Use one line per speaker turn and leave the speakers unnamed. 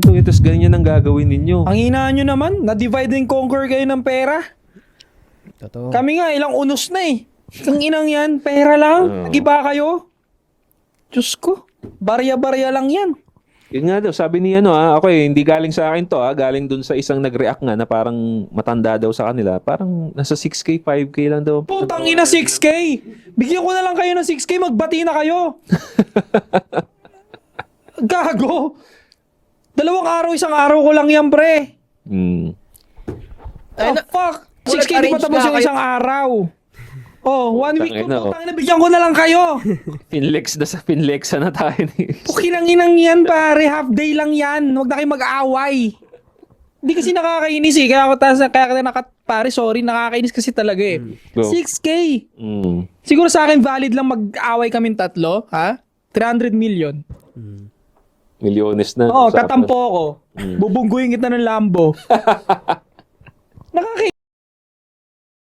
Tapos ganyan ang gagawin ninyo.
Ang hinaan nyo naman, na-divide and conquer kayo ng pera.
Totoo.
Kami nga, ilang unos na eh. Ang inang yan, pera lang. Nag-iba kayo. Diyos ko, barya-barya lang yan.
Yun nga daw, sabi ni ako hindi galing sa akin to galing dun sa isang nag-react nga na parang matanda daw sa kanila. Parang nasa 6K, 5K lang daw.
Putang ina 6K. Bigyan ko na lang kayo ng 6K, magbati na kayo. Gago. 2 araw, 1 araw ko lang yan, pre.
Hmm.
The fuck? 6K di pa
arrange
tapos
na
yung
kayo.
isang araw. Oh, 1 week ko,
Tangina,
putang ina, bigyan ko na lang kayo.
Pinlexa na tayo ni...
Pukinang inang yan, pare. Half day lang yan. Huwag na kayo mag-aaway. Hindi kasi nakakainis eh. Pare, sorry, nakakainis kasi talaga eh.
Go.
6K.
Hmm.
Siguro sa akin valid lang mag-away kaming tatlo, ha? 300 million.
Milyones na.
Oo,
usapan.
tatampo ko. Bubungguin kita ng Lambo.